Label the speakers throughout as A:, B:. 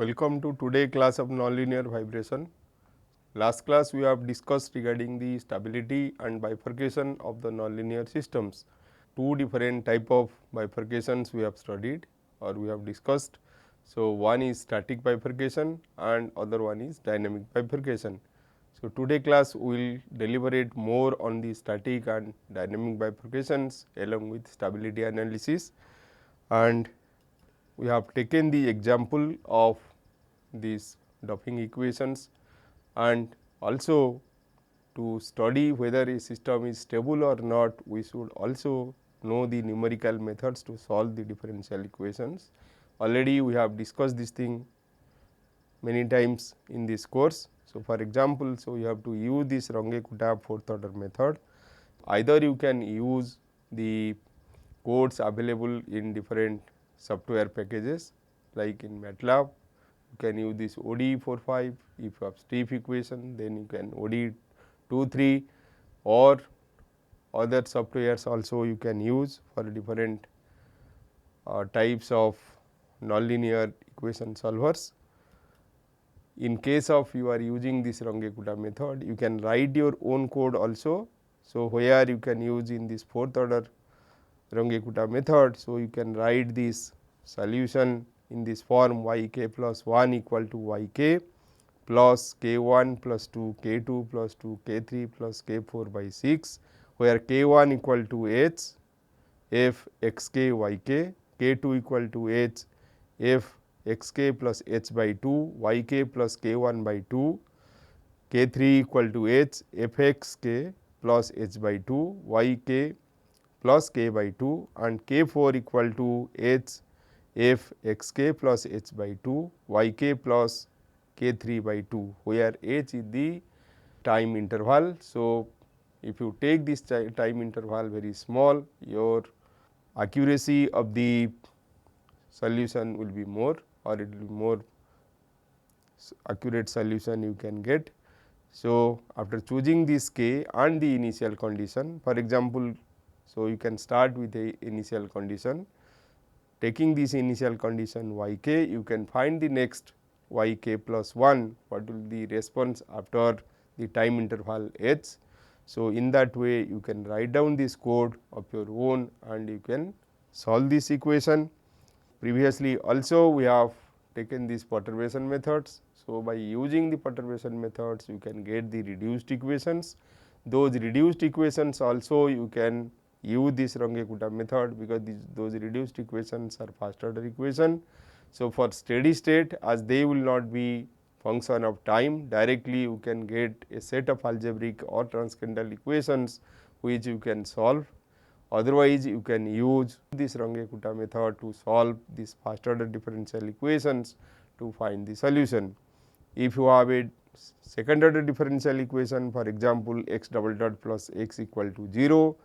A: Welcome to today class of nonlinear vibration. Last class we have discussed regarding the stability and bifurcation of the nonlinear systems. Two different type of bifurcations we have studied or we have discussed. So, one is static bifurcation and other one is dynamic bifurcation. So, today class we will deliberate more on the static and dynamic bifurcations along with stability analysis, and we have taken the example of these Duffing equations, and also to study whether a system is stable or not, we should also know the numerical methods to solve the differential equations. Already we have discussed this thing many times in this course. So, for example, so you have to use this Runge-Kutta fourth order method. Either you can use the codes available in different software packages like in MATLAB, you can use this ODE 45. If you have stiff equation, then you can ODE 23, or other softwares also you can use for different types of nonlinear equation solvers. In case of you are using this Runge-Kutta method, you can write your own code also. So, where you can use in this fourth order Runge-Kutta method. So, you can write this solution in this form y k plus 1 equal to y k plus k 1 plus 2 k 2 plus 2 k 3 plus k 4 by 6, where k 1 equal to h f x k y k, k 2 equal to h f x k plus h by 2 y k plus k 1 by 2, k 3 equal to h f x k plus h by 2 y k plus k by 2, and k 4 equal to h f x k plus h by 2 y k plus k 3 by 2, where h is the time interval. So, if you take this time interval very small, your accuracy of the solution will be more, or it will be more accurate solution you can get. So, after choosing this k and the initial condition, for example, so you can start with a initial condition. Taking this initial condition y k, you can find the next y k plus 1, what will be the response after the time interval h. So, in that way you can write down this code of your own and you can solve this equation. Previously also we have taken these perturbation methods. So, by using the perturbation methods you can get the reduced equations. Those reduced equations also you can use this Runge-Kutta method, because those reduced equations are first order equation. So, for steady state, as they will not be function of time, directly you can get a set of algebraic or transcendental equations which you can solve. Otherwise, you can use this Runge-Kutta method to solve these first order differential equations to find the solution. If you have a second order differential equation, for example, x double dot plus x equal to 0.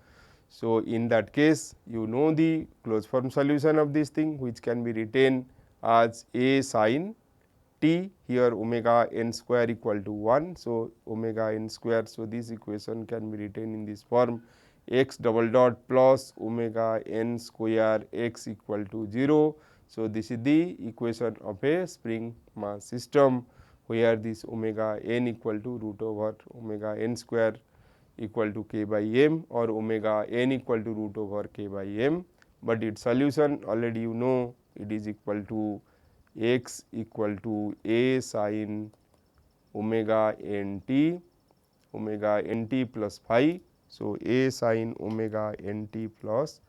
A: So, in that case you know the closed form solution of this thing, which can be written as a sin t, here omega n square equal to 1. So, omega n square. So, this equation can be written in this form x double dot plus omega n square x equal to 0. So, this is the equation of a spring mass system, where this omega n equal to root over omega n square equal to k by m, or omega n equal to root over k by m, but its solution already you know, it is equal to x equal to a sin omega n t plus phi. So, a sin omega n t plus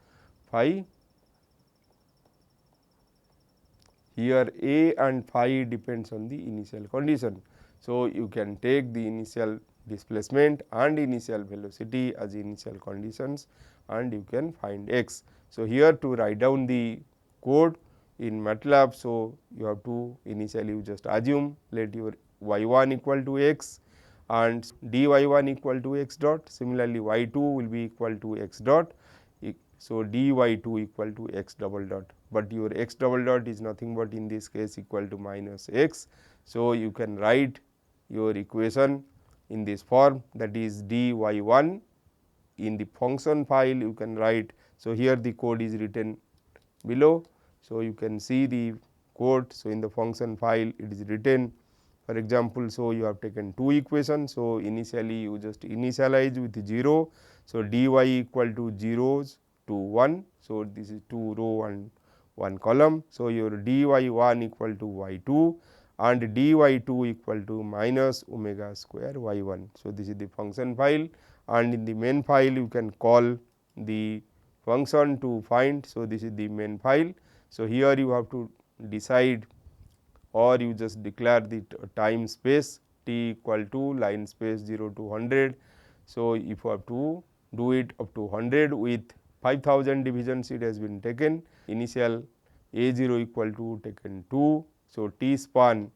A: phi. Here a and phi depends on the initial condition. So, you can take the initial displacement and initial velocity as initial conditions and you can find x. So, here to write down the code in MATLAB. So, you have to initially you just assume, let your y 1 equal to x and dy 1 equal to x dot. Similarly, y 2 will be equal to x dot. So, dy 2 equal to x double dot, but your x double dot is nothing but in this case equal to minus x. So, you can write your equation in this form, that is dy 1 in the function file you can write. So, here the code is written below. So, you can see the code. So, in the function file it is written, for example, so you have taken two equations. So, initially you just initialize with 0. So, dy equal to 0s to 1. So, this is 2 row and 1 column. So, your dy 1 equal to y 2 and dy 2 equal to minus omega square y 1. So, this is the function file, and in the main file you can call the function to find. So, this is the main file. So, here you have to decide, or you just declare the time space t equal to line space 0 to 100. So, if you have to do it up to 100 with 5000 divisions it has been taken, initial a 0 equal to taken 2. So, t span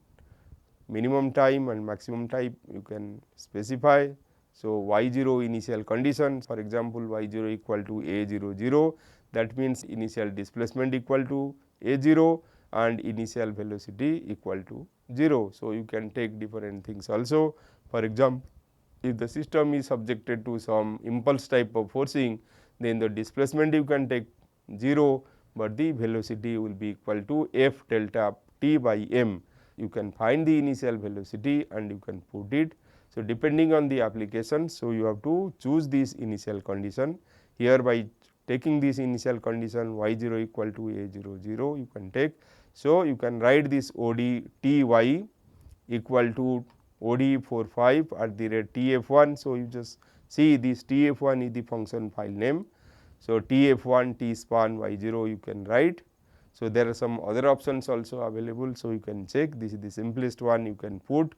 A: minimum time and maximum time you can specify. So, y 0 initial condition, for example, y 0 equal to a 0 0, that means initial displacement equal to a 0 and initial velocity equal to 0. So, you can take different things also. For example, if the system is subjected to some impulse type of forcing, then the displacement you can take 0, but the velocity will be equal to f delta t by m. You can find the initial velocity and you can put it. So, depending on the application, so you have to choose this initial condition. Here by taking this initial condition y 0 equal to a 0 0 you can take. So, you can write this OD T y equal to OD 45 at the rate TF1. So, you just see this TF1 is the function file name. So, TF1 T span y 0 you can write. So, there are some other options also available. So, you can check, this is the simplest one you can put.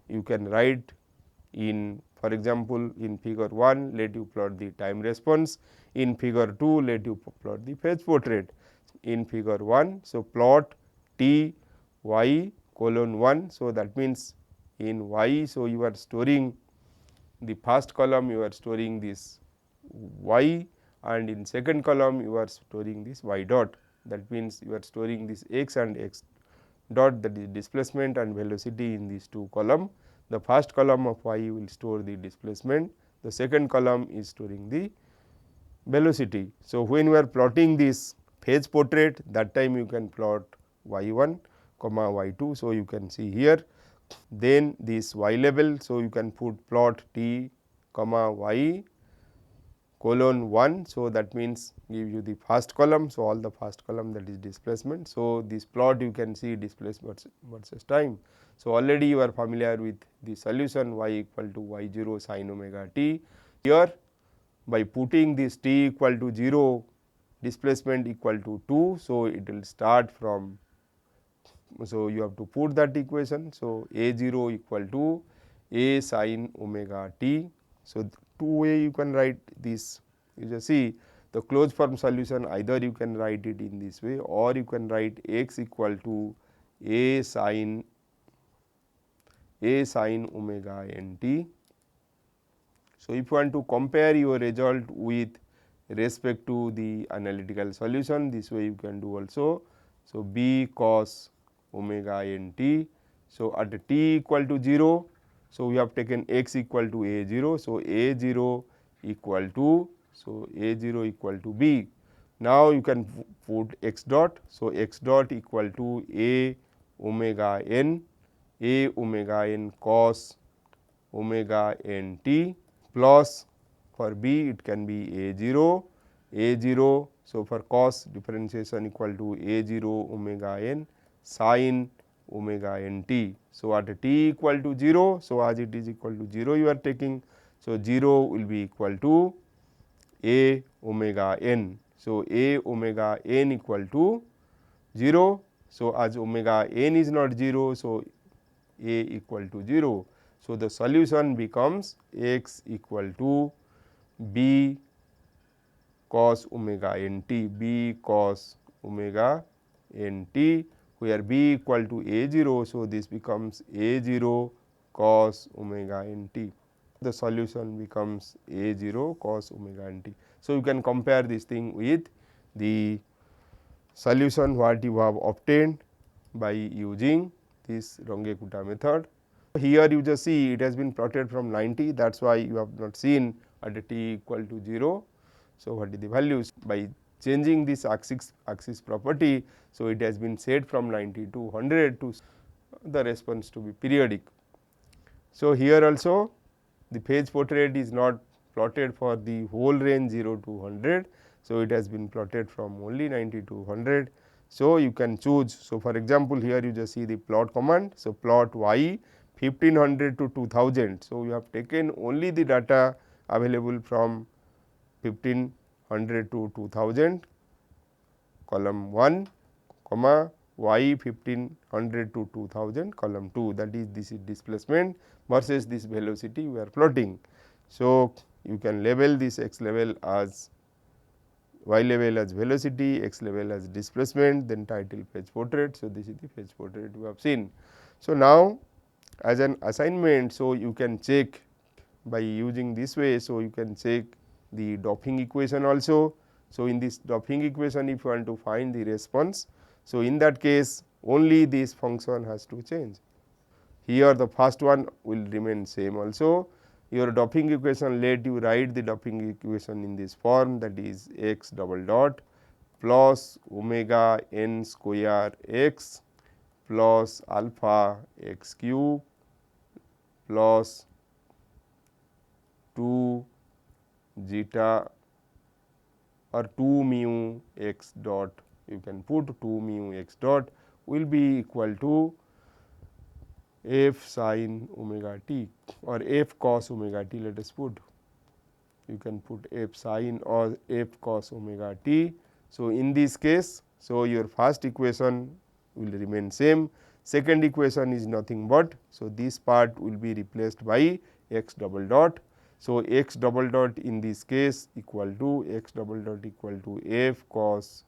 A: You can write in, for example, in figure 1 let you plot the time response, in figure 2 let you plot the phase portrait. In figure 1, so plot t y colon 1. So, that means in y, so you are storing the first column, you are storing this y, and in second column you are storing this y dot. That means, you are storing this x and x dot, that is displacement and velocity in these two column. The first column of y will store the displacement, the second column is storing the velocity. So, when we are plotting this phase portrait, that time you can plot y 1 comma y 2. So, you can see here, then this y level. So, you can put plot t comma y colon 1. So, that means give you the first column. So, all the first column, that is displacement. So, this plot you can see displacement versus time. So, already you are familiar with the solution y equal to y 0 sin omega t. Here by putting this t equal to 0, displacement equal to 2. So, it will start from, so you have to put that equation. So, a 0 equal to a sin omega t. So, two way you can write this. You just see the closed form solution, either you can write it in this way, or you can write x equal to a sin omega n t. So, if you want to compare your result with respect to the analytical solution, this way you can do also. So, b cos omega n t. So, at t equal to 0, so we have taken x equal to a 0. So, a 0 equal to, so a 0 equal to b. Now, you can put x dot. So, x dot equal to a omega n cos omega n t, plus for b it can be a 0. So, for cos differentiation equal to a 0 omega n sin omega n t. So, at t equal to 0, so as it is equal to 0 you are taking. So, 0 will be equal to a omega n. So, a omega n equal to 0. So, as omega n is not 0, so a equal to 0. So, the solution becomes x equal to b cos omega n t, b cos omega n t, where b equal to a 0. So, this becomes a 0 cos omega n t. The solution becomes a 0 cos omega n t. So, you can compare this thing with the solution what you have obtained by using this Runge-Kutta method. Here you just see it has been plotted from 90, that is why you have not seen at t equal to 0. So, what is the values? By changing this axis property. So, it has been set from 90 to 100 to the response to be periodic. So, here also the phase portrait is not plotted for the whole range 0 to 100. So, it has been plotted from only 90 to 100. So, you can choose. So, for example, here you just see the plot command. So, plot y 1500 to 2000. So, you have taken only the data available from 1500 to 2000, column 1, comma y 1500 to 2000, column 2, that is this is displacement versus this velocity we are plotting. So, you can label this x level as y level as velocity, x level as displacement, then title phase portrait. So, this is the phase portrait we have seen. So, now as an assignment, so you can check by using this way. So, you can check the doping equation also. So, in this doping equation, if you want to find the response, so in that case only this function has to change. Here the first one will remain same also. Your doping equation, let you write the doping equation in this form, that is x double dot plus omega n square x plus alpha x cube plus 2 zeta or 2 mu x dot, you can put 2 mu x dot will be equal to f sin omega t or f cos omega t, let us put. You can put f sin or f cos omega t. So, in this case, so your first equation will remain same, second equation is nothing but, so this part will be replaced by x double dot. So, x double dot in this case equal to x double dot equal to f cos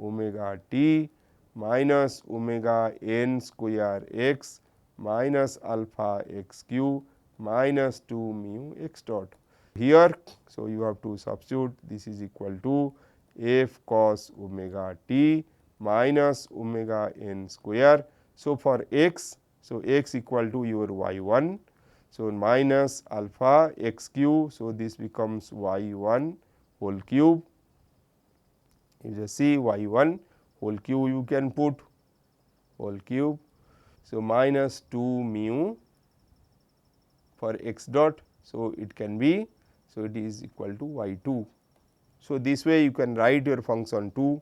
A: omega t minus omega n square x minus alpha x cube minus 2 mu x dot. Here, so you have to substitute, this is equal to f cos omega t minus omega n square. So, for x, so x equal to your y 1. So, minus alpha x cube. So, this becomes y 1 whole cube. You just see y 1 whole cube you can put whole cube. So, minus 2 mu for x dot. So, it can be, so it is equal to y 2. So, this way you can write your function 2.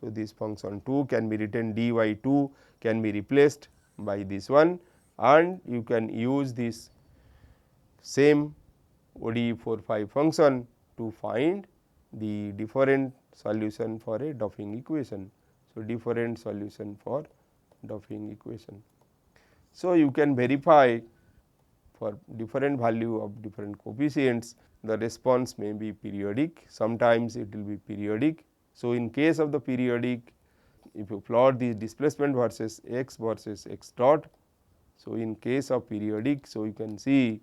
A: So, this function 2 can be written dy 2 can be replaced by this one, and you can use this same ODE 4-5 function to find the different solution for a doping equation. So, different solution for doping equation. So, you can verify for different value of different coefficients, the response may be periodic, sometimes it will be periodic. So, in case of the periodic, if you plot the displacement versus x dot. So, in case of periodic, so you can see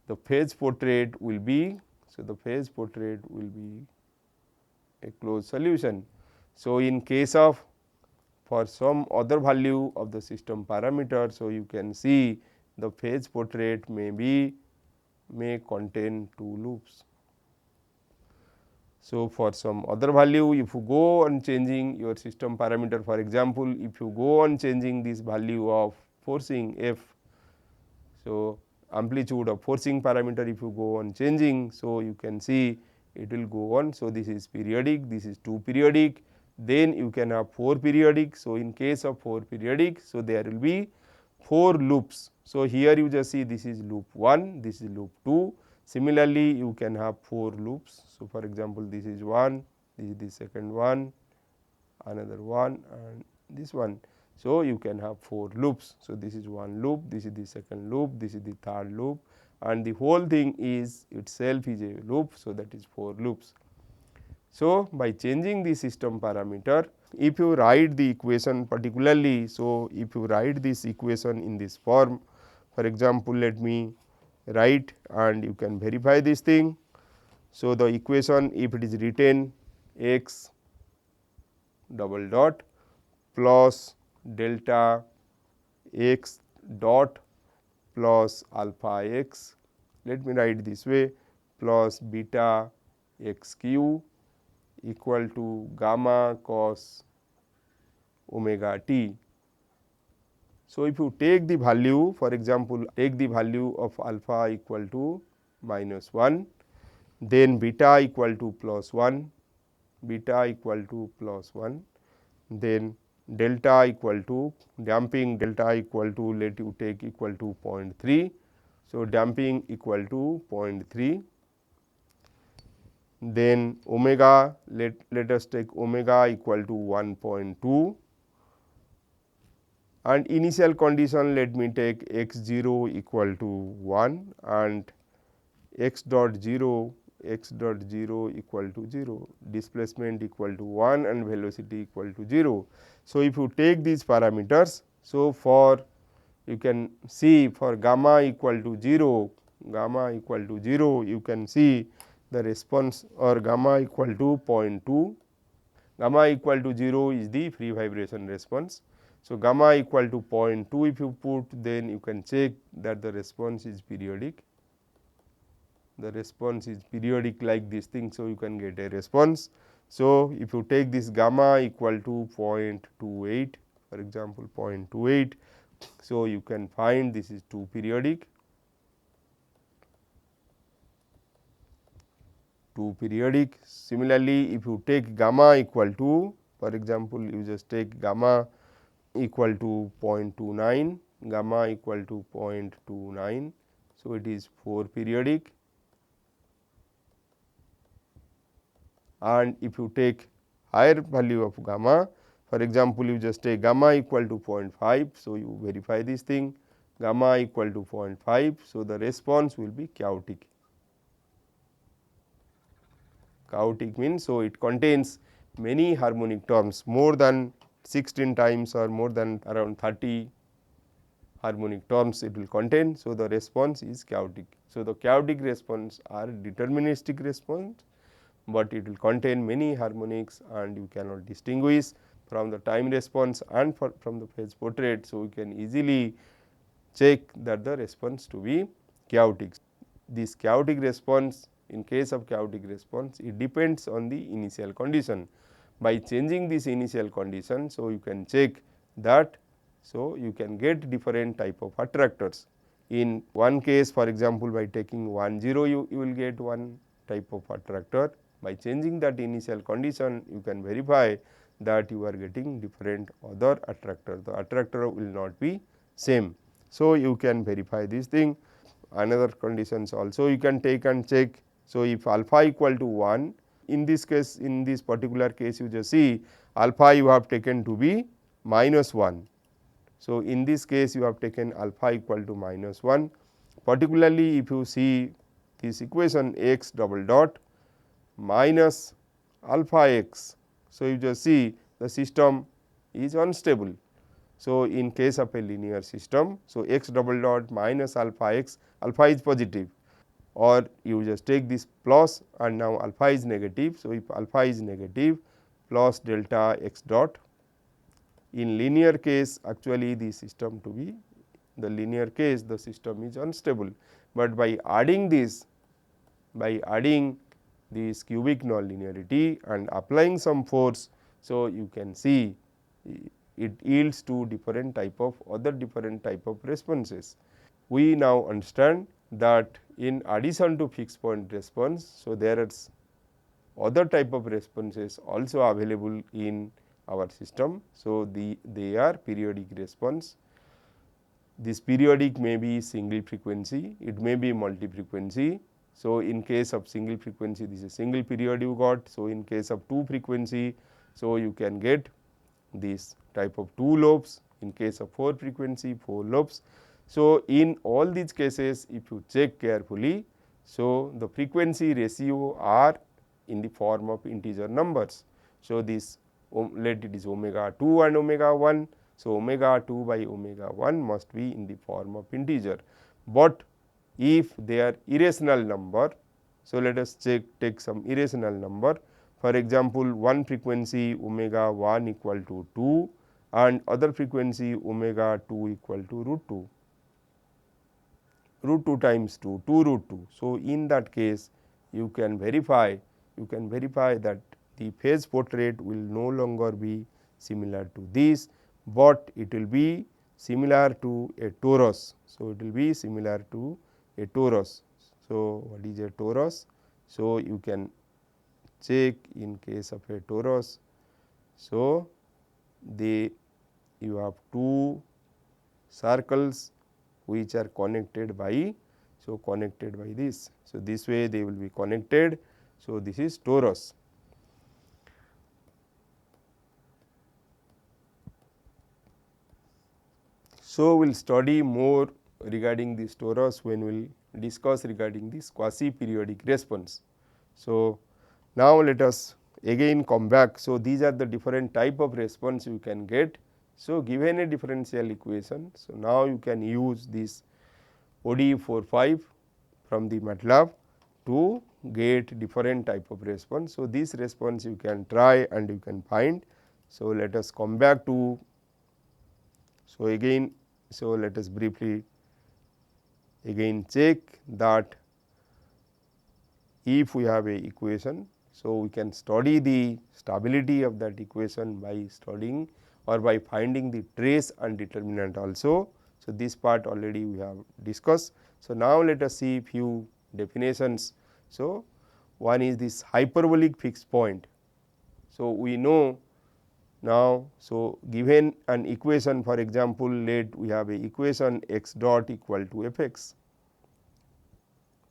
A: the phase portrait will be, so the phase portrait will be a closed solution. So, in case of for some other value of the system parameter, so you can see the phase portrait may contain 2 loops. So, for some other value, if you go on changing your system parameter, for example, if you go on changing this value of forcing f, so amplitude of forcing parameter if you go on changing, so you can see it will go on. So, this is periodic, this is 2 periodic, then you can have 4 periodic. So, in case of 4 periodic, so there will be 4 loops. So, here you just see this is loop 1, this is loop 2. Similarly, you can have 4 loops. So, for example, this is 1, this is the second one, another one, and this one. So, you can have 4 loops. So, this is one loop, this is the second loop, this is the third loop, and the whole thing is itself is a loop. So, that is 4 loops. So, by changing the system parameter, if you write the equation particularly, so if you write this equation in this form, for example, let me write and you can verify this thing. So, the equation if it is written x double dot plus delta x dot plus alpha x, let me write this way, plus beta x q equal to gamma cos omega t. So, if you take the value, for example, take the value of alpha equal to -1, then beta equal to +1, beta equal to +1, then delta equal to damping delta equal to, let you take equal to 0.3. So, damping equal to 0.3, then omega, let us take omega equal to 1.2, and initial condition let me take x 0 equal to 1 and x dot 0 equal to 0, displacement equal to 1 and velocity equal to 0. So, if you take these parameters, so for you can see for gamma equal to 0, you can see the response, or gamma equal to 0.2, gamma equal to 0 is the free vibration response. So, gamma equal to 0.2 if you put, then you can check that the response is periodic. The response is periodic like this thing. So, you can get a response. So, if you take this gamma equal to 0.28, for example 0.28, so you can find this is 2 periodic. Similarly, if you take gamma equal to, for example, you just take gamma equal to 0.29, gamma equal to 0.29. So, it is 4 periodic, and if you take higher value of gamma, for example, you just take gamma equal to 0.5. So, you verify this thing, gamma equal to 0.5. So, the response will be chaotic. Chaotic means, so it contains many harmonic terms, more than 16 times or more than around 30 harmonic terms it will contain. So, the response is chaotic. So, the chaotic response are deterministic response, but it will contain many harmonics and you cannot distinguish from the time response and from the phase portrait. So, we can easily check that the response to be chaotic. This chaotic response, in case of chaotic response, it depends on the initial condition. By changing this initial condition, so you can check that, so you can get different type of attractors. In one case, for example, by taking 1 0, you will get one type of attractor. By changing that initial condition, you can verify that you are getting different other attractor. The attractor will not be same. So, you can verify this thing. Another conditions also you can take and check. So, if alpha equal to 1, in this case, in this particular case, you just see alpha you have taken to be -1. So, in this case you have taken alpha equal to -1, particularly if you see this equation x double dot minus alpha x. So, you just see the system is unstable. So, in case of a linear system, so x double dot minus alpha x, alpha is positive, or you just take this plus and now alpha is negative. So, if alpha is negative, plus delta x dot. In linear case, actually the system to be, the linear case the system is unstable, but by adding this, by adding this cubic nonlinearity and applying some force, so you can see it yields to different type of different type of responses. We now understand that in addition to fixed point response, so there is other type of responses also available in our system. So, they are periodic response. This periodic may be single frequency, it may be multi frequency. So, in case of single frequency, this is single period you got. So, in case of two frequency, so you can get this type of 2 lobes. In case of 4 frequency, 4 lobes. So, in all these cases, if you check carefully, so the frequency ratio are in the form of integer numbers. So, this let it is omega 2 and omega 1. So, omega 2 by omega 1 must be in the form of integer, but if they are irrational number. So, let us take some irrational number. For example, one frequency omega 1 equal to 2 and other frequency omega 2 equal to root 2 times 2 root 2. So, in that case you can verify that the phase portrait will no longer be similar to this, but it will be similar to a torus. So, it will be similar to a torus. So, what is a torus? So, you can check in case of a torus. So, you have two circles which are connected by, so connected by this. So, this way they will be connected. So, this is torus. So, we will study more regarding this torus when we will discuss regarding this quasi periodic response. So, now let us again come back. So, these are the different type of response you can get. So, given a differential equation, so now you can use this ODE 45 from the MATLAB to get different type of response. So, this response you can try and you can find. So, let us come back to, so again, so let us briefly again check that if we have a equation. So, we can study the stability of that equation by studying or by finding the trace and determinant also. So, this part already we have discussed. So, now let us see few definitions. So, one is this hyperbolic fixed point. So, we know now, so given an equation, for example, let we have a equation x dot equal to f x.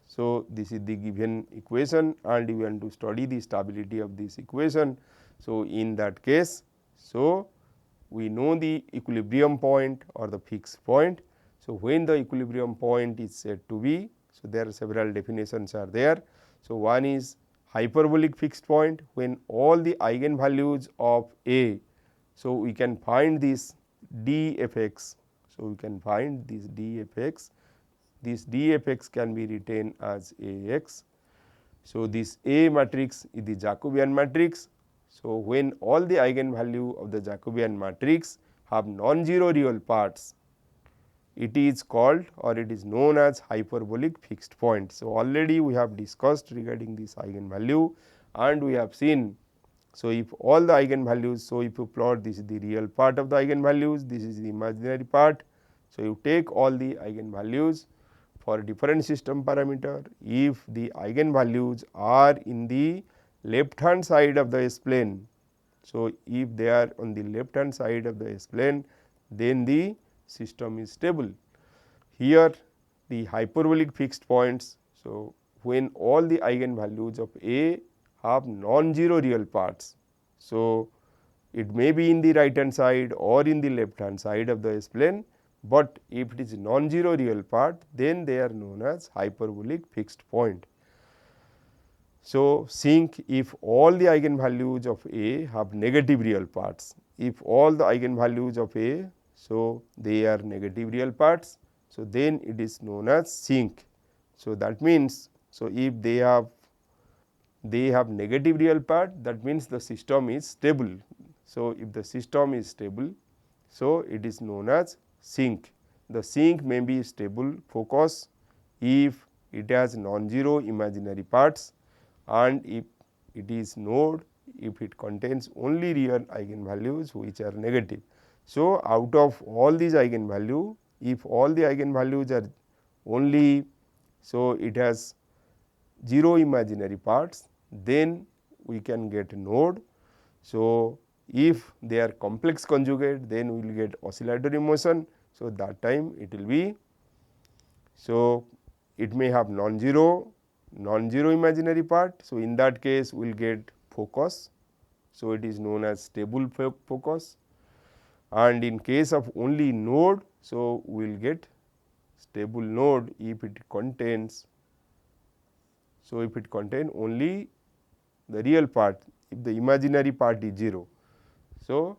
A: So, this is the given equation and you want to study the stability of this equation. So, in that case, so we know the equilibrium point or the fixed point. So, when the equilibrium point is said to be, so there are several definitions are there. So, one is hyperbolic fixed point when all the eigenvalues of A. So, we can find this d f x. So, we can find this d f x. This d f x can be written as A x. So, this A matrix is the Jacobian matrix. So, when all the eigenvalue of the Jacobian matrix have non-zero real parts, it is called or it is known as hyperbolic fixed point. So, already we have discussed regarding this eigenvalue and we have seen. So, if all the eigenvalues, so if you plot this is the real part of the eigenvalues, this is the imaginary part. So, you take all the eigenvalues for different system parameter, if the eigenvalues are in the left hand side of the S plane. So, if they are on the left hand side of the S plane, then the system is stable. Here the hyperbolic fixed points. So, when all the eigenvalues of A have non-zero real parts. So, it may be in the right hand side or in the left hand side of the S plane, but if it is non-zero real part, then they are known as hyperbolic fixed point. So, think if all the eigenvalues of A have negative real parts, if all the eigenvalues of A, so they are negative real parts, so then it is known as sink. So, that means, so if they have negative real part, that means the system is stable. So, if the system is stable, so it is known as sink. The sink may be stable focus if it has non-zero imaginary parts and if it is node if it contains only real eigenvalues which are negative. So, out of all these eigenvalue, if all the eigenvalues are only, so it has 0 imaginary parts, then we can get a node. So, if they are complex conjugate, then we will get oscillatory motion. So, that time it will be, so it may have non-zero imaginary part. So, in that case we will get focus. So, it is known as stable focus, and in case of only node, so we will get stable node if it contains, so if it contain only the real part, if the imaginary part is 0. So,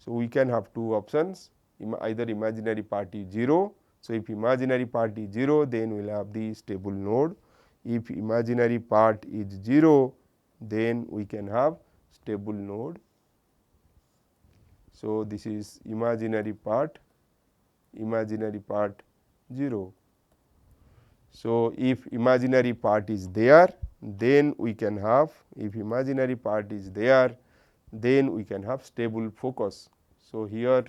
A: we can have two options, either imaginary part is 0. So, if imaginary part is 0, then we will have the stable node. If imaginary part is 0, then we can have stable node. So, this is imaginary part 0. So, if imaginary part is there, then we can have, if imaginary part is there, then we can have stable focus. So, here,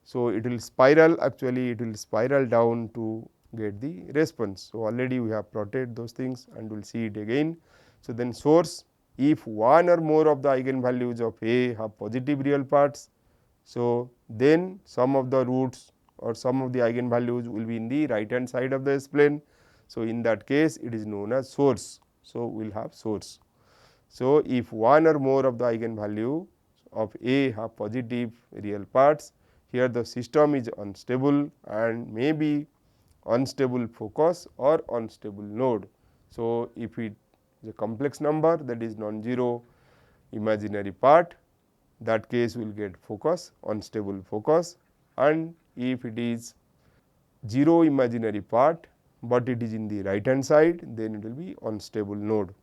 A: so it will spiral, actually it will spiral down to get the response. So, already we have plotted those things and we will see it again. So, then source, if one or more of the eigenvalues of A have positive real parts, so then some of the roots or some of the eigenvalues will be in the right hand side of the S plane. So, in that case it is known as source. So, we will have source. So, if one or more of the eigenvalue of A have positive real parts, here the system is unstable and may be unstable focus or unstable node. So, if it is a complex number, that is non-zero imaginary part, that case will get focus, unstable focus, and if it is 0 imaginary part, but it is in the right hand side, then it will be unstable node.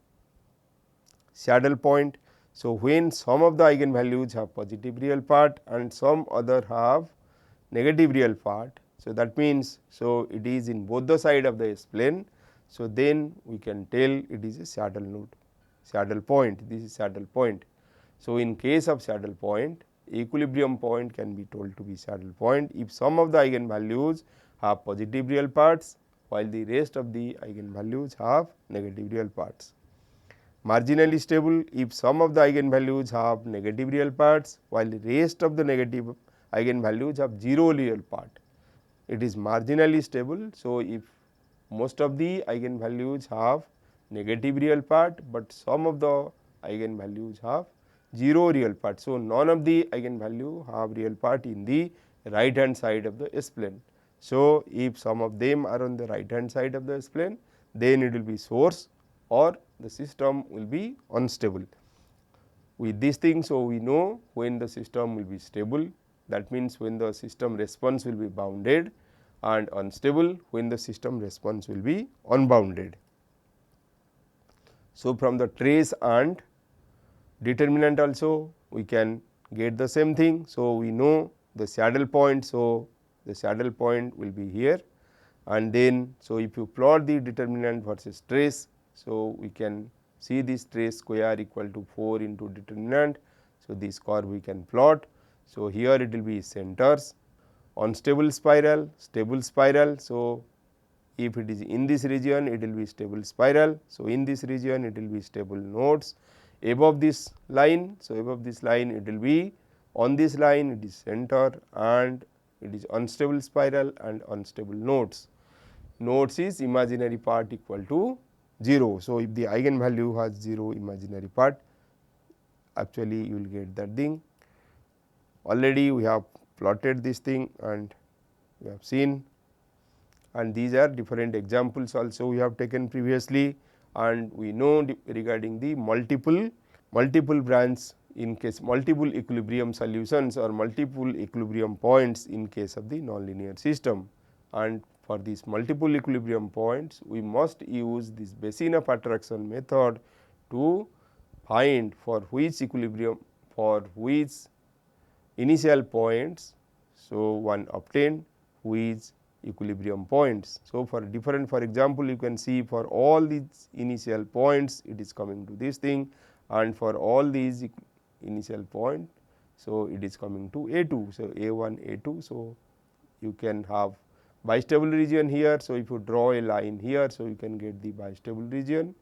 A: Saddle point. So, when some of the eigenvalues have positive real part and some other have negative real part. So, that means, so it is in both the side of the S plane. So, then we can tell it is a saddle node, saddle point, this is saddle point. So, in case of saddle point, equilibrium point can be told to be saddle point if some of the eigenvalues have positive real parts, while the rest of the eigenvalues have negative real parts. Marginally stable if some of the eigenvalues have negative real parts, while the rest of the negative eigenvalues have 0 real part. It is marginally stable. So, if most of the eigenvalues have negative real part, but some of the eigenvalues have 0 real part. So, none of the eigenvalue have real part in the right hand side of the S plane. So, if some of them are on the right hand side of the S plane, then it will be source or the system will be unstable. With this thing, so we know when the system will be stable, that means when the system response will be bounded, and unstable when the system response will be unbounded. So, from the trace and determinant also we can get the same thing. So, we know the saddle point. So, the saddle point will be here, and then, so if you plot the determinant versus trace, so we can see this trace square equal to 4 into determinant. So, this curve we can plot. So, here it will be centers, unstable spiral, stable spiral. So, if it is in this region, it will be stable spiral. So, in this region it will be stable nodes above this line. So, above this line it will be, on this line it is center and it is unstable spiral and unstable nodes. Nodes is imaginary part equal to 0. So, if the eigenvalue has 0 imaginary part, actually you will get that thing. Already we have plotted this thing and we have seen, and these are different examples also we have taken previously, and we know regarding the multiple branch in case multiple equilibrium solutions or multiple equilibrium points in case of the nonlinear system. And for these multiple equilibrium points, we must use this basin of attraction method to find for which equilibrium, for which initial points. So, one obtained which equilibrium points. So, for different, for example, you can see for all these initial points it is coming to this thing, and for all these initial point, so it is coming to A2. So, A1, A2. So, you can have bistable region here. So, if you draw a line here, so you can get the bistable region,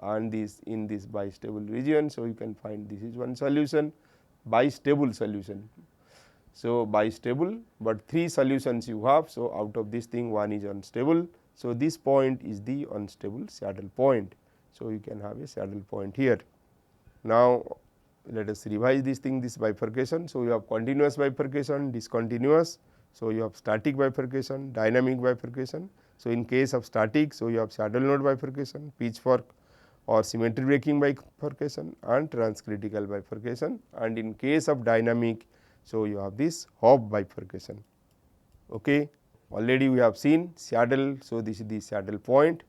A: and this in this bistable region. So, you can find this is one solution, bistable solution. So, bistable, but 3 solutions you have. So, out of this thing one is unstable. So, this point is the unstable saddle point. So, you can have a saddle point here. Now, let us revise this thing, this bifurcation. So, you have continuous bifurcation, discontinuous. So, you have static bifurcation, dynamic bifurcation. So, in case of static, so you have saddle node bifurcation, pitchfork or symmetry breaking bifurcation and transcritical bifurcation, and in case of dynamic, so you have this Hopf bifurcation. Okay. Already we have seen saddle. So, this is the saddle point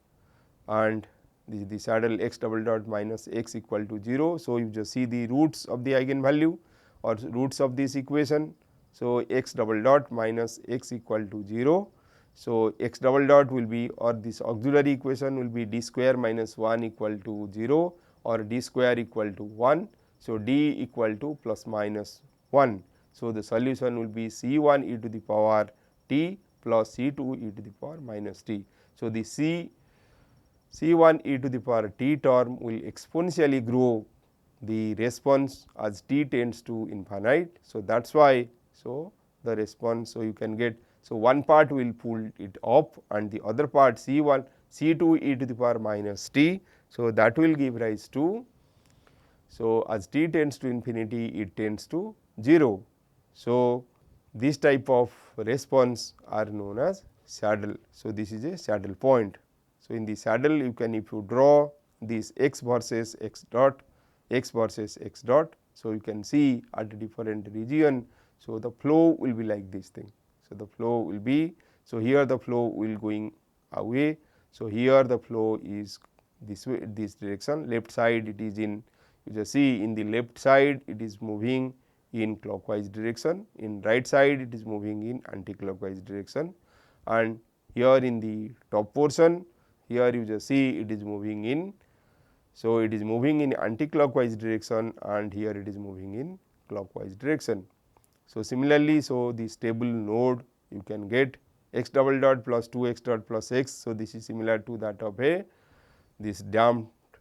A: and this is the saddle x double dot minus x equal to 0. So, you just see the roots of the eigenvalue or roots of this equation. So, x double dot minus x equal to 0. So, x double dot will be, or this auxiliary equation will be d square minus 1 equal to 0 or d square equal to 1. So, d equal to plus minus 1. So, the solution will be C 1 e to the power t plus C 2 e to the power minus t. So, the C 1 e to the power t term will exponentially grow the response as t tends to infinite. So, that is why, so the response, so you can get, so one part will pull it up and the other part C 1 C 2 e to the power minus t. So, that will give rise to, so as t tends to infinity it tends to 0. So, this type of response are known as saddle. So, this is a saddle point. So, in the saddle you can, if you draw this x versus x dot, x versus x dot. So, you can see at a different region. So, the flow will be like this thing. So, the flow will be, so here the flow will going away. So, here the flow is this way, this direction, left side it is in, you just see in the left side it is moving in clockwise direction, in right side it is moving in anti-clockwise direction, and here in the top portion, here you just see it is moving in. So, it is moving in anti-clockwise direction and here it is moving in clockwise direction. So, similarly, so the stable node you can get x double dot plus 2 x dot plus x. So, this is similar to that of a this damped.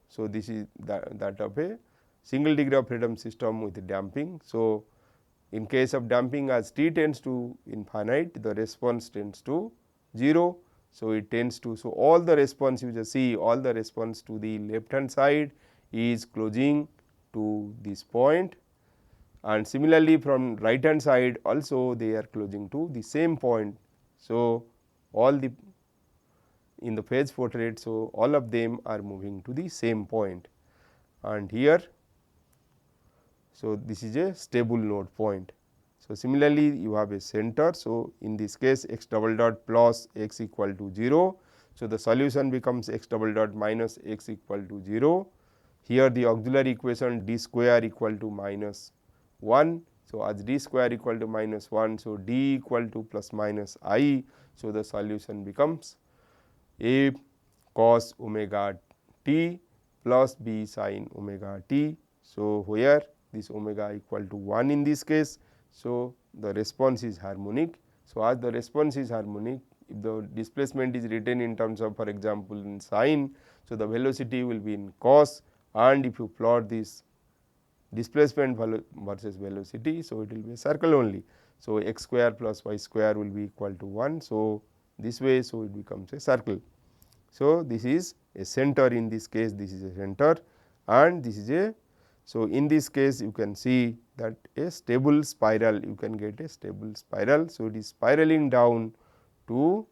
A: So, this is that of a single degree of freedom system with damping. So, in case of damping, as t tends to infinite, the response tends to 0. So, it tends to, so all the response you just see, all the response to the left hand side is closing to this point, and similarly from right hand side also they are closing to the same point. So, all the in the phase portrait, so all of them are moving to the same point, and here, so this is a stable node point. So, similarly, you have a center. So, in this case x double dot plus x equal to 0. So, the solution becomes x double dot minus x equal to 0. Here the auxiliary equation d square equal to minus 1. So, as d square equal to minus 1. So, d equal to plus minus I. So, the solution becomes a cos omega t plus b sin omega t. So, where this omega equal to 1 in this case. So, the response is harmonic. So, as the response is harmonic, if the displacement is written in terms of, for example, in sine, so the velocity will be in cos, and if you plot this displacement versus velocity, so it will be a circle only. So, x square plus y square will be equal to 1. So, this way, so it becomes a circle. So, this is a center, in this case this is a center and this is a, so in this case you can see that a stable spiral, you can get a stable spiral. So, it is spiraling down to,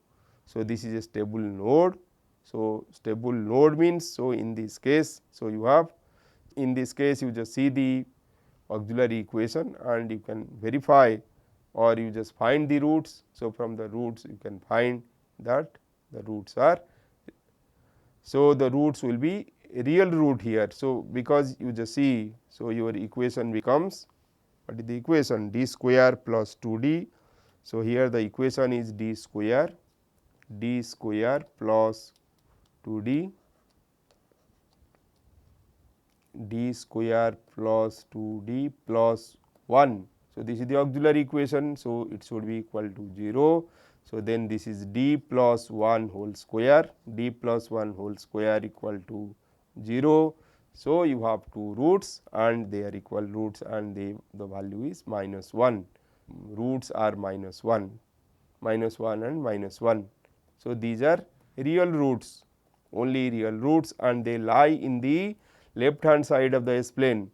A: so this is a stable node. So, stable node means, so in this case, so you have, in this case you just see the auxiliary equation and you can verify, or you just find the roots. So, from the roots you can find that the roots are, so the roots will be a real root here. So, because you just see, so your equation becomes, what is the equation, d square plus 2d. So, here the equation is d square plus 2d, d square plus 2d plus 1. So, this is the auxiliary equation. So, it should be equal to 0. So, then this is d plus 1 whole square, d plus 1 whole square equal to 0. So, you have two roots and they are equal roots and the value is minus 1, roots are minus 1 and minus 1. So, these are real roots, only real roots, and they lie in the left hand side of the S plane.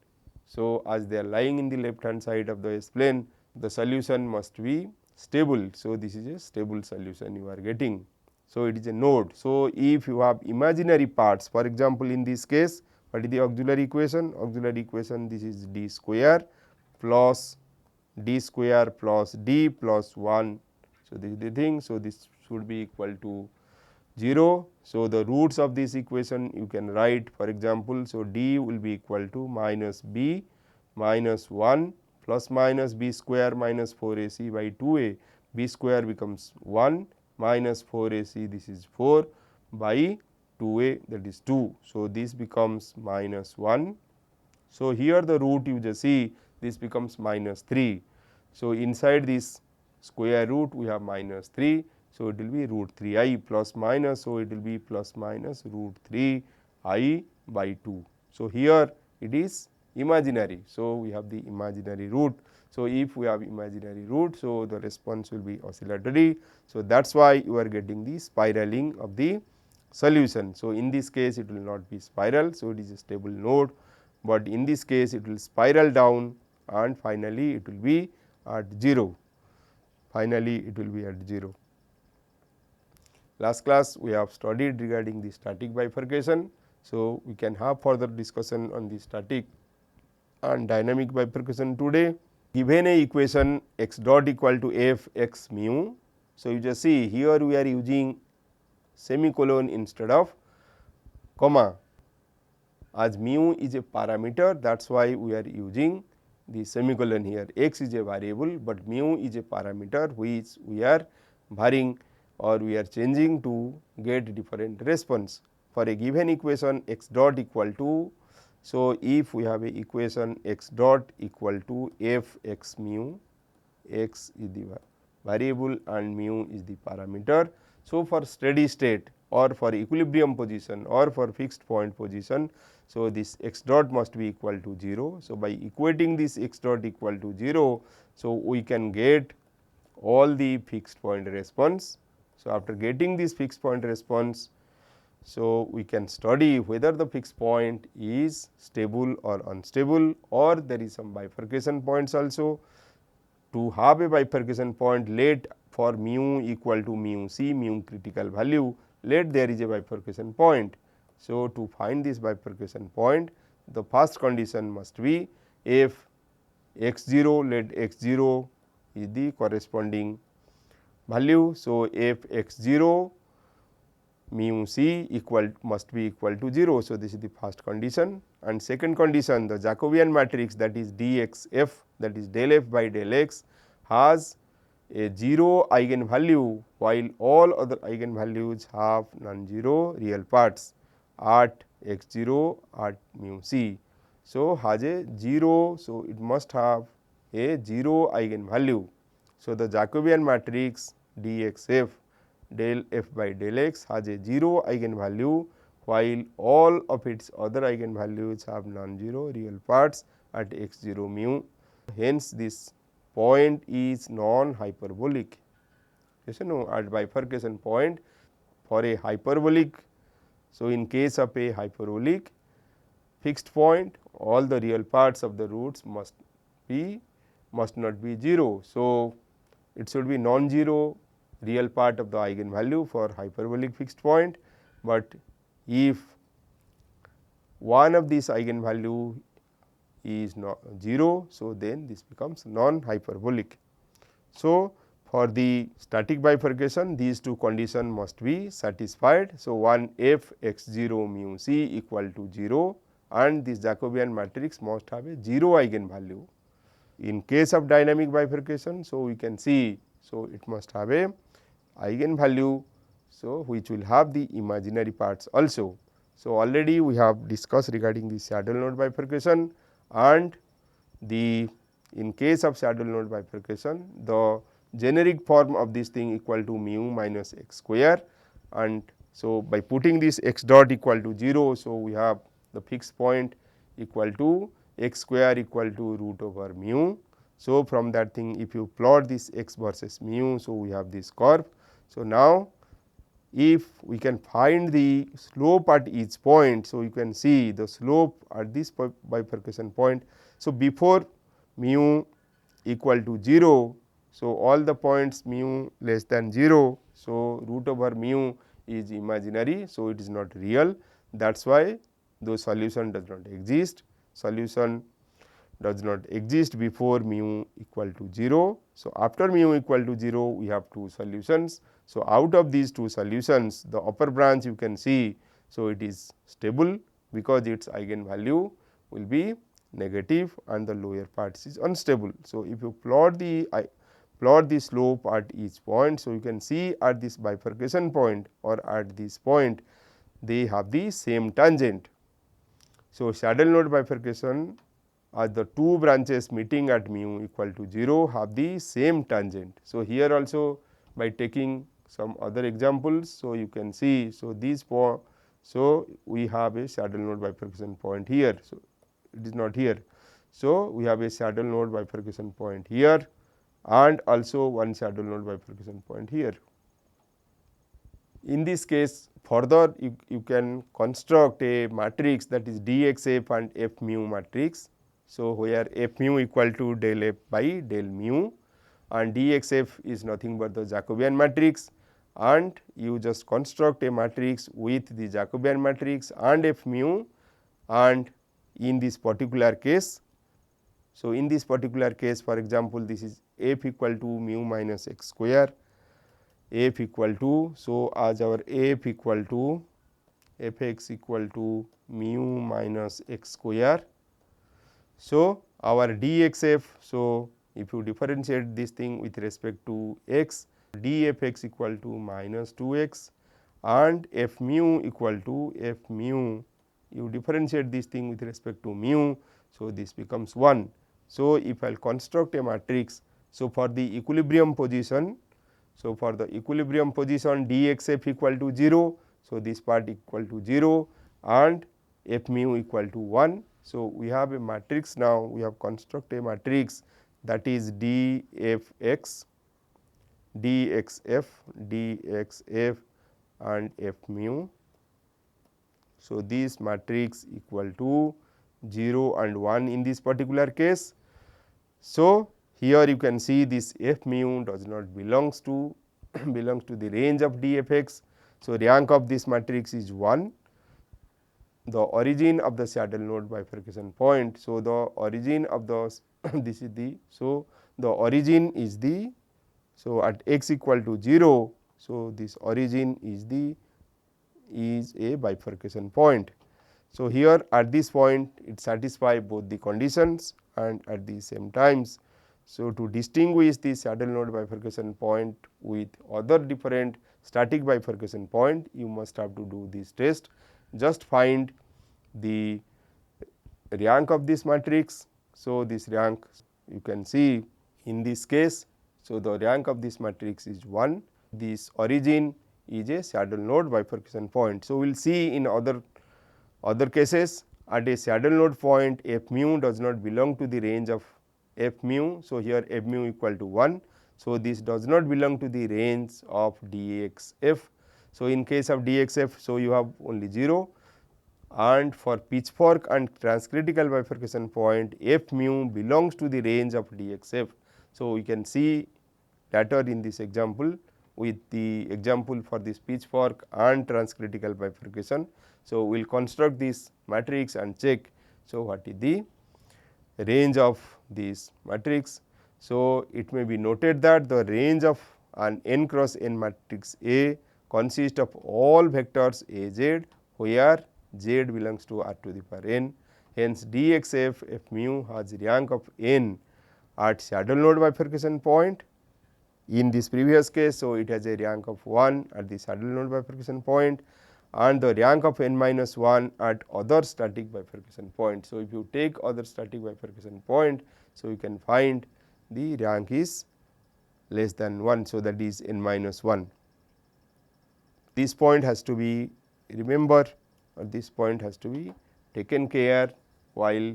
A: So, as they are lying in the left hand side of the S plane, the solution must be stable. So, this is a stable solution you are getting. So, it is a node. So, if you have imaginary parts, for example, in this case, what is the auxiliary equation? Auxiliary equation, this is d square plus d square plus d plus 1. So, this is the thing. So, this should be equal to 0. So, the roots of this equation you can write, for example. So, d will be equal to minus b minus 1 plus minus b square minus 4ac by 2a. b square becomes 1 minus 4ac, this is 4 by 2a, that is 2. So, this becomes minus 1. So, here the root you just see this becomes minus 3. So, inside this square root we have minus 3. So, it will be root 3 I plus minus. So, it will be plus minus root 3 I by 2. So, here it is imaginary. So, we have the imaginary root. So, if we have imaginary root, so the response will be oscillatory. So, that is why you are getting the spiraling of the solution. So, in this case it will not be spiral. So, it is a stable node, but in this case it will spiral down and finally it will be at 0. Finally, it will be at 0. Last class we have studied regarding the static bifurcation. So, we can have further discussion on the static and dynamic bifurcation today. Given a equation x dot equal to f x mu. So, you just see here we are using semicolon instead of comma, as mu is a parameter, that is why we are using the semicolon here. X is a variable, but mu is a parameter which we are varying or we are changing to get different response. For a given equation x dot equal to, so if we have a equation x dot equal to f x mu, x is the variable and mu is the parameter. So, for steady state or for equilibrium position or for fixed point position, so this x dot must be equal to 0. So, by equating this x dot equal to 0, so we can get all the fixed point response. So, after getting this fixed point response, so we can study whether the fixed point is stable or unstable, or there is some bifurcation points also. To have a bifurcation point, let for mu equal to mu c, mu critical value, let there is a bifurcation point. So, to find this bifurcation point, the first condition must be if x 0, let x 0 is the corresponding value. So, if x 0 mu c equal must be equal to 0. So, this is the first condition, and second condition, the Jacobian matrix, that is dxf, that is del f by del x, has a 0 eigenvalue while all other eigenvalues have non-zero real parts at x 0 at mu c. So, has a 0. So, it must have a 0 eigenvalue. So, the Jacobian matrix dxf del f by del x has a 0 eigenvalue while all of its other eigenvalues have non-zero real parts at x 0 mu. Hence, this point is non-hyperbolic. Yes or no? At bifurcation point for a hyperbolic. So, in case of a hyperbolic fixed point, all the real parts of the roots must not be 0. So, it should be non-zero real part of the eigenvalue for hyperbolic fixed point, but if one of these eigenvalue is not 0. So, then this becomes non-hyperbolic. So, for the static bifurcation, these two conditions must be satisfied. So, one f x 0 mu c equal to 0 and this Jacobian matrix must have a 0 eigenvalue. In case of dynamic bifurcation, so we can see, so it must have a eigenvalue, so which will have the imaginary parts also. So, already we have discussed regarding the saddle node bifurcation, and the in case of saddle node bifurcation, the generic form of this thing equal to mu minus x square, and so by putting this x dot equal to 0, so we have the fixed point equal to x square equal to root over mu. So, from that thing if you plot this x versus mu, so we have this curve. So, now if we can find the slope at each point, so you can see the slope at this bifurcation point. So, before mu equal to 0, so all the points mu less than 0, so root over mu is imaginary, so it is not real. That is why the solution does not exist. Solution does not exist before mu equal to 0. So, after mu equal to 0, we have two solutions. So, out of these two solutions, the upper branch you can see, so it is stable because its eigenvalue will be negative and the lower parts is unstable. So, if you plot the plot the slope at each point. So, you can see at this bifurcation point or at this point they have the same tangent. So, saddle node bifurcation are the two branches meeting at mu equal to 0 have the same tangent. So, here also by taking some other examples. So, you can see, so so we have a saddle node bifurcation point here. So, it is not here. So, we have a saddle node bifurcation point here and also one saddle node bifurcation point here. In this case further you can construct a matrix that is dxf and f mu matrix. So, where f mu equal to del f by del mu and dxf is nothing but the Jacobian matrix, and you just construct a matrix with the Jacobian matrix and f mu, and in this particular case. So, in this particular case for example, this is f equal to mu minus x square, f equal to, so as our f equal to f x equal to mu minus x square. So, our dxf, so if you differentiate this thing with respect to x, dfx equal to minus 2x and f mu equal to f mu, you differentiate this thing with respect to mu. So, this becomes 1. So, if I will construct a matrix, so for the equilibrium position, so for the equilibrium position dxf equal to 0, so this part equal to 0 and f mu equal to 1. So, we have a matrix now, we have constructed a matrix that is dfx, dxf, dxf and f mu. So, this matrix equal to 0 and 1 in this particular case. So, here you can see this f mu does not belongs to the range of dfx. So, rank of this matrix is 1. The origin of the saddle node bifurcation point. So, the origin of the this is the, so the origin is the, so at x equal to 0. So, this origin is a bifurcation point. So, here at this point it satisfies both the conditions and at the same times. So, to distinguish the saddle node bifurcation point with other different static bifurcation point, you must have to do this test. Just find the rank of this matrix. So, this rank you can see in this case. So, the rank of this matrix is 1. This origin is a saddle node bifurcation point. So, we will see in other cases at a saddle node point f mu does not belong to the range of f mu. So, here f mu equal to 1. So, this does not belong to the range of dxf. So, in case of dxf, so you have only 0, and for pitchfork and transcritical bifurcation point f mu belongs to the range of dxf. So, we can see later in this example with the example for this pitchfork and transcritical bifurcation. So, we will construct this matrix and check. So, what is the range of this matrix. So, it may be noted that the range of an n cross n matrix A consists of all vectors A z, where z belongs to R to the power n. Hence, dxf f mu has rank of n at saddle node bifurcation point. In this previous case, so it has a rank of 1 at the saddle node bifurcation point and the rank of n minus 1 at other static bifurcation point. So, if you take other static bifurcation point, so you can find the rank is less than 1. So, that is n minus 1. This point has to be remembered, or this point has to be taken care while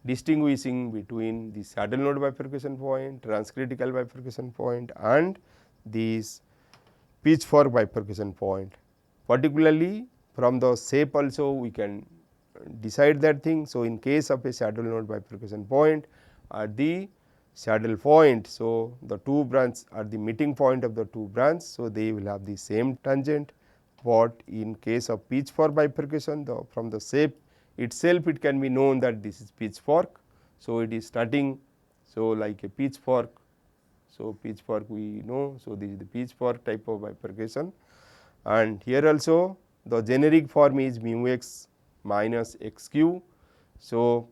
A: distinguishing between the saddle node bifurcation point, transcritical bifurcation point and this pitchfork bifurcation point. Particularly from the shape also we can decide that thing. So, in case of a saddle node bifurcation point at the saddle point, so the two branches are the meeting point of the two branches. So, they will have the same tangent, but in case of pitchfork bifurcation, from the shape itself it can be known that this is pitchfork. So, it is starting, so like a pitchfork. So, pitchfork we know. So, this is the pitchfork type of bifurcation, and here also the generic form is mu x minus x q. So,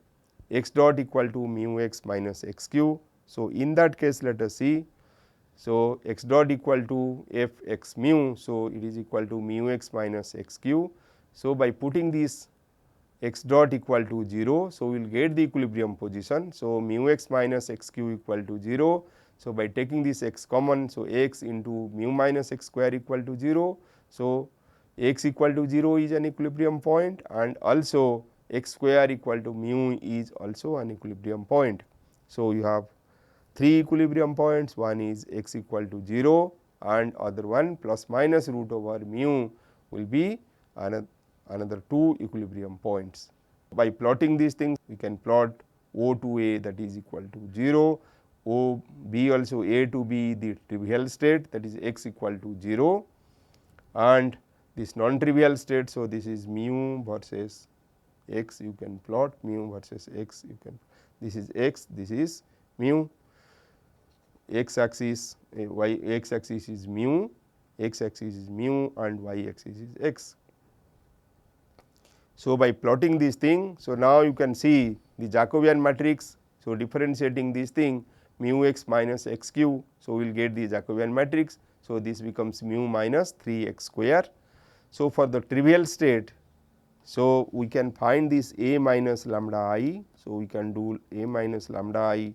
A: x dot equal to mu x minus x q. So, in that case let us see. So, x dot equal to f x mu. So, it is equal to mu x minus x q. So, by putting this x dot equal to 0. So, we will get the equilibrium position. So, mu x minus x q equal to 0. So, by taking this x common, so x into mu minus x square equal to 0. So, x equal to 0 is an equilibrium point, and also x square equal to mu is also an equilibrium point. So, you have 3 equilibrium points, one is x equal to 0 and other one plus minus root over mu will be another 2 equilibrium points. By plotting these things, we can plot O to A, that is equal to 0, O B also A to B the trivial state, that is x equal to 0, and this non-trivial state. So, this is mu versus x, you can plot mu versus x, you can, this is x, this is mu, x axis y x axis is mu, x axis is mu and y axis is x. So, by plotting this thing, so now you can see the Jacobian matrix. So, differentiating this thing mu x minus x q. So, we will get the Jacobian matrix. So, this becomes mu minus 3 x square. So, for the trivial state, so we can find this A minus lambda I. So, we can do A minus lambda I.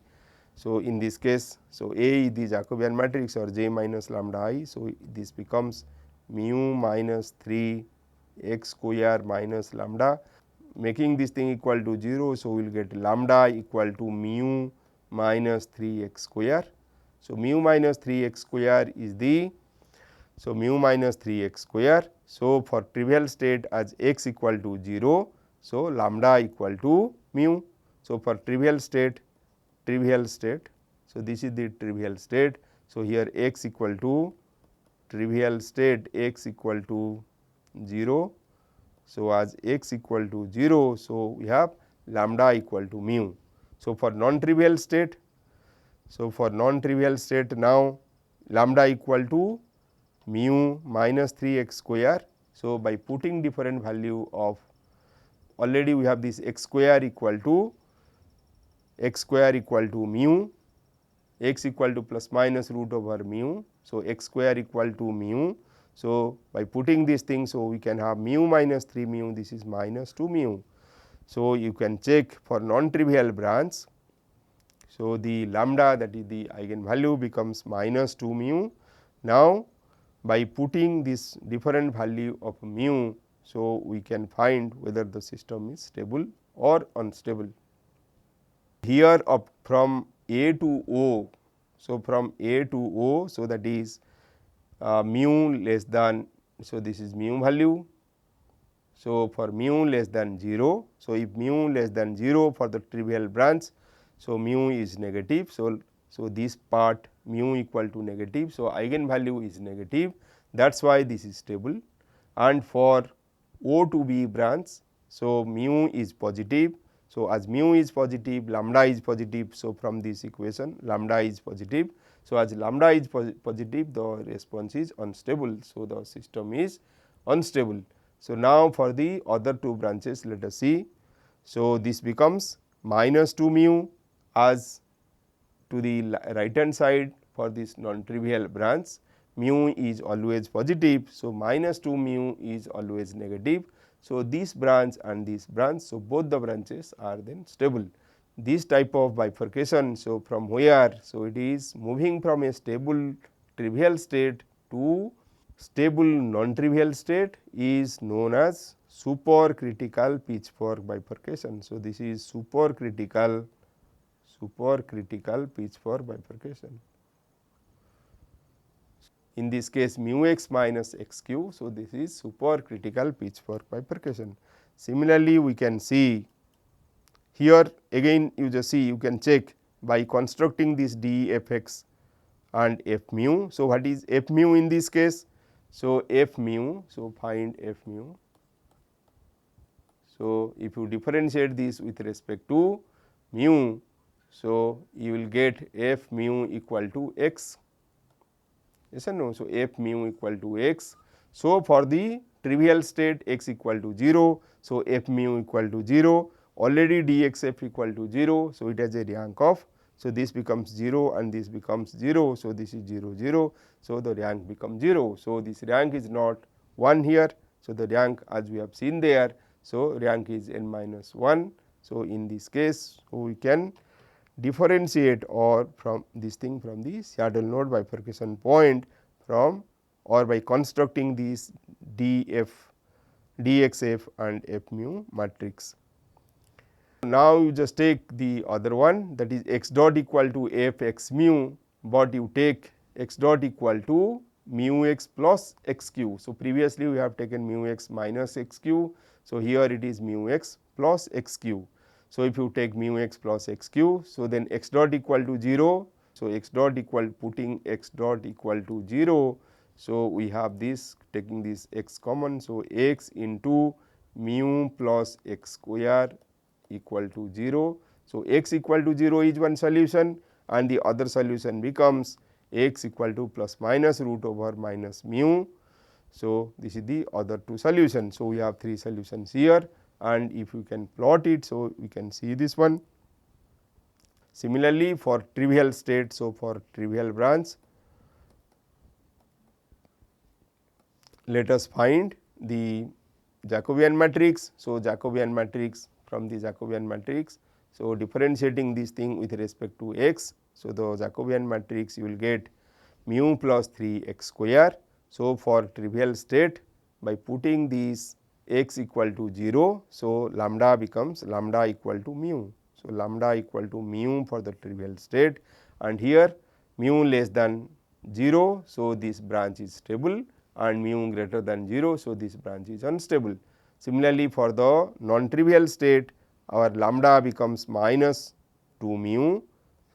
A: So, in this case, so A is the Jacobian matrix or J minus lambda I. So, this becomes mu minus 3 x square minus lambda, making this thing equal to 0. So, we will get lambda equal to mu minus 3 x square. So, mu minus 3 x square is the, so mu minus 3 x square. So, for trivial state as x equal to 0, so lambda equal to mu. So, for trivial state, so this is the trivial state. So, here x equal to trivial state x equal to 0. So, as x equal to 0, so we have lambda equal to mu. So, for non-trivial state, now lambda equal to mu minus 3 x square. So, by putting different value of, already we have this x square equal to mu, x equal to plus minus root over mu. So, x square equal to mu. So, by putting these things, so we can have mu minus 3 mu, this is minus 2 mu. So, you can check for non-trivial branch. So, the lambda, that is the eigenvalue, becomes minus 2 mu. Now, by putting this different value of mu, so we can find whether the system is stable or unstable. Here up from A to O, so from A to O, so that is mu less than, so this is mu value. So, for mu less than 0, so if mu less than 0 for the trivial branch, so mu is negative. So, this part mu equal to negative. So, eigenvalue is negative, that is why this is stable, and for O to B branch, so mu is positive. So, as mu is positive, lambda is positive. So, from this equation lambda is positive. So, as lambda is positive, the response is unstable. So, the system is unstable. So, now for the other two branches, let us see. So, this becomes minus 2 mu as to the right hand side for this non-trivial branch, mu is always positive. So, minus 2 mu is always negative. So, this branch and this branch, so both the branches are then stable. This type of bifurcation, so from where, so it is moving from a stable trivial state to stable non-trivial state is known as supercritical pitchfork bifurcation. So, this is supercritical pitchfork bifurcation. In this case mu x minus x q. So, this is supercritical pitchfork bifurcation. Similarly, we can see here again, you just see, you can check by constructing this d f x and f mu. So, what is f mu in this case? So, f mu, so find f mu. So, if you differentiate this with respect to mu, so you will get f mu equal to x, yes or no. So, f mu equal to x. So, for the trivial state x equal to 0, so f mu equal to 0, already d x f equal to 0. So, it has a rank of, So, this becomes 0 and this becomes 0. So, this is 0 0. So, the rank becomes 0. So, this rank is not 1 here. So, the rank as we have seen there. So, rank is n minus 1. So, in this case, we can differentiate or from this thing from the saddle node bifurcation point from or by constructing these df, dxf and f mu matrix. Now, you just take the other one, that is x dot equal to f x mu, but you take x dot equal to mu x plus x q. So, previously we have taken mu x minus x q. So, here it is mu x plus x q. So, if you take mu x plus x q, so then x dot equal to 0. So, x dot equal, putting x dot equal to 0. So, we have this, taking this x common. So, x into mu plus x square equal to 0. So, x equal to 0 is one solution and the other solution becomes x equal to plus minus root over minus mu. So, this is the other two solutions. So, we have three solutions here and if you can plot it. So, we can see this one. Similarly, for trivial state, so for trivial branch, let us find the Jacobian matrix. So, Jacobian matrix, from the Jacobian matrix. So, differentiating this thing with respect to x. So, the Jacobian matrix you will get mu plus 3 x square. So, for trivial state, by putting these x equal to 0. So, lambda becomes lambda equal to mu. So, lambda equal to mu for the trivial state and here mu less than 0. So, this branch is stable and mu greater than 0. So, this branch is unstable. Similarly, for the non-trivial state, our lambda becomes minus 2 mu,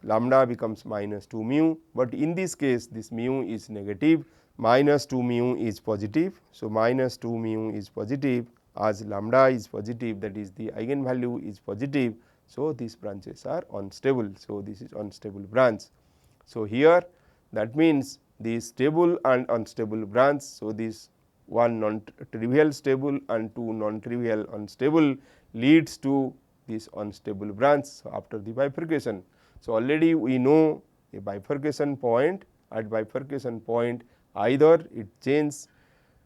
A: lambda becomes minus 2 mu, but in this case this mu is negative, minus 2 mu is positive. So, minus 2 mu is positive as lambda is positive, that is the eigenvalue is positive. So, these branches are unstable. So, this is unstable branch. So, here that means the stable and unstable branch. So, this one non-trivial stable and two non-trivial unstable leads to this unstable branch after the bifurcation. So, already we know a bifurcation point, at bifurcation point either it changes,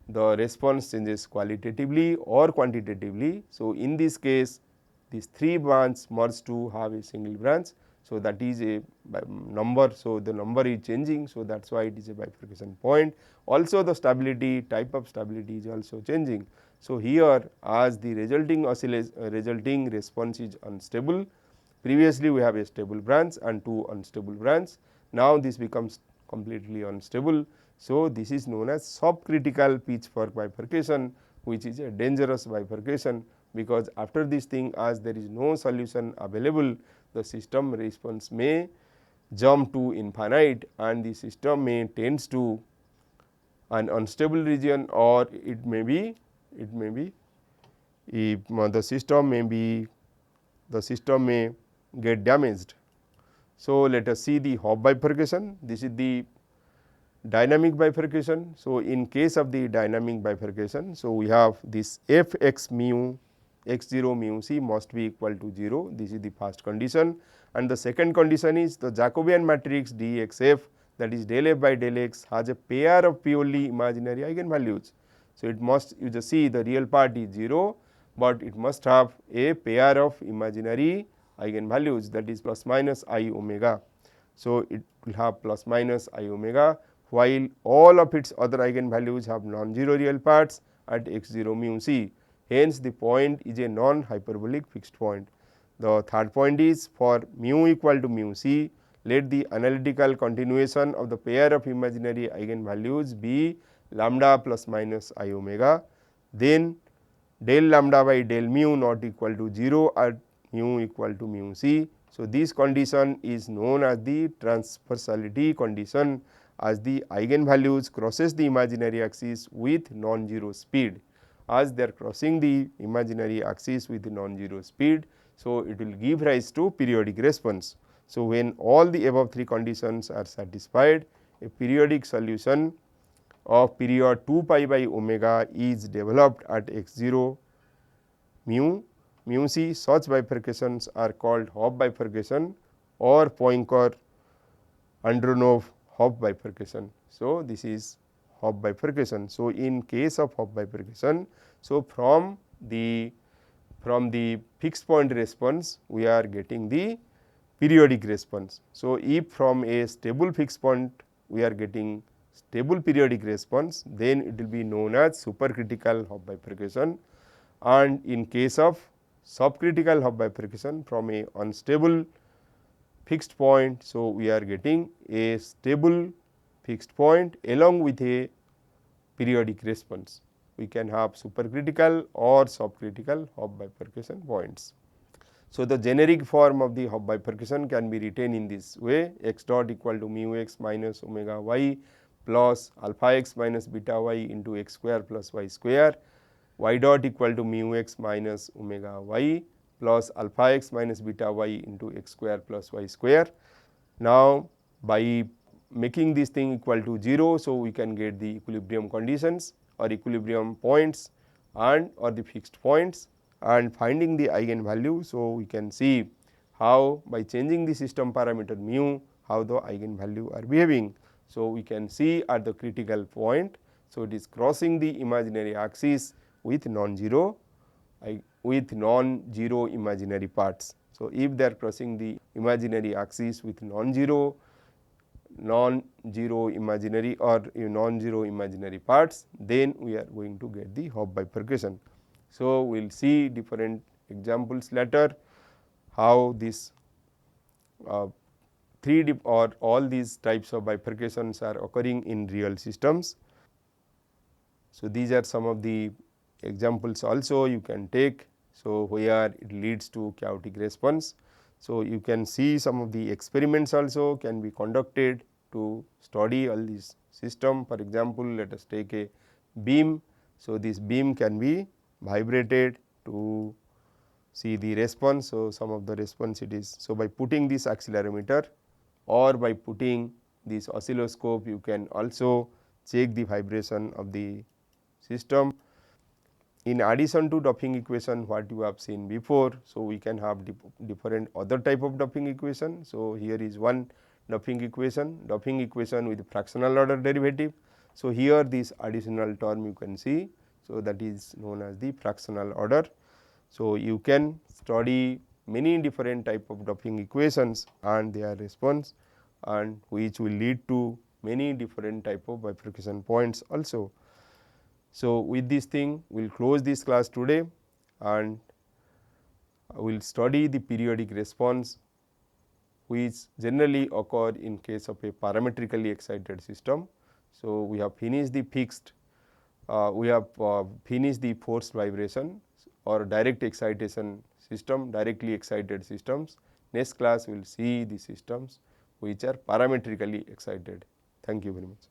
A: the response changes qualitatively or quantitatively. So, in this case these three branches merge to have a single branch. So, that is a number. So, the number is changing. So, that is why it is a bifurcation point. Also the stability, type of stability is also changing. So, here as the resulting resulting response is unstable, previously we have a stable branch and two unstable branch. Now, this becomes completely unstable. So, this is known as subcritical pitchfork bifurcation, which is a dangerous bifurcation, because after this thing, as there is no solution available, the system response may jump to infinite and the system may tends to an unstable region, or it may be if the system may get damaged. So, let us see the Hopf bifurcation. This is the dynamic bifurcation. So, in case of the dynamic bifurcation, so we have this f x mu x 0 mu c must be equal to 0. This is the first condition, and the second condition is the Jacobian matrix d x f, that is del f by del x, has a pair of purely imaginary eigenvalues. So, it must, you just see the real part is 0, but it must have a pair of imaginary eigenvalues, that is plus minus I omega. So, it will have plus minus I omega, while all of its other eigenvalues have non-zero real parts at x 0 mu c. Hence, the point is a non-hyperbolic fixed point. The third point is for mu equal to mu c, let the analytical continuation of the pair of imaginary eigenvalues be lambda plus minus I omega, then del lambda by del mu not equal to 0 at mu equal to mu c. So, this condition is known as the transversality condition, as the eigenvalues crosses the imaginary axis with non-zero speed. As they are crossing the imaginary axis with non-zero speed, so it will give rise to periodic response. So, when all the above three conditions are satisfied, a periodic solution of period 2 pi by omega is developed at x 0 mu c. Such bifurcations are called Hopf bifurcation, or Poincare-Andronov-Hopf bifurcation. So, this is Hopf bifurcation. So, in case of Hopf bifurcation, so from the fixed point response we are getting the periodic response. So, if from a stable fixed point we are getting stable periodic response, then it will be known as supercritical Hopf bifurcation, and in case of subcritical Hopf bifurcation from a unstable fixed point. So, we are getting a stable fixed point along with a periodic response. We can have supercritical or subcritical Hopf bifurcation points. So, the generic form of the Hopf bifurcation can be written in this way: x dot equal to mu x minus omega y plus alpha x minus beta y into x square plus y square, y dot equal to mu x minus omega y plus alpha x minus beta y into x square plus y square. Now, by making this thing equal to 0, so we can get the equilibrium conditions or equilibrium points and or the fixed points, and finding the eigenvalue. So, we can see how by changing the system parameter mu, how the eigenvalue are behaving. So, we can see at the critical point. So, it is crossing the imaginary axis with non-zero imaginary parts. So, if they are crossing the imaginary axis with non-zero imaginary or non-zero imaginary parts, then we are going to get the Hopf bifurcation. So, we will see different examples later how this or all these types of bifurcations are occurring in real systems. So, these are some of the examples also you can take. So, where it leads to chaotic response. So, you can see some of the experiments also can be conducted to study all these system. For example, let us take a beam. So, this beam can be vibrated to see the response. So, some of the response it is. So, by putting this accelerometer or by putting this oscilloscope, you can also check the vibration of the system. In addition to Duffing equation what you have seen before, so we can have different other type of Duffing equation. So, here is one Duffing equation with fractional order derivative. So, here this additional term you can see. So, that is known as the fractional order. So, you can study many different type of Duffing equations and their response, and which will lead to many different type of bifurcation points also. So, with this thing we will close this class today, and we will study the periodic response which generally occur in case of a parametrically excited system. So, we have finished the finished the forced vibration or direct excitation system, directly excited systems. Next class we will see the systems which are parametrically excited. Thank you very much.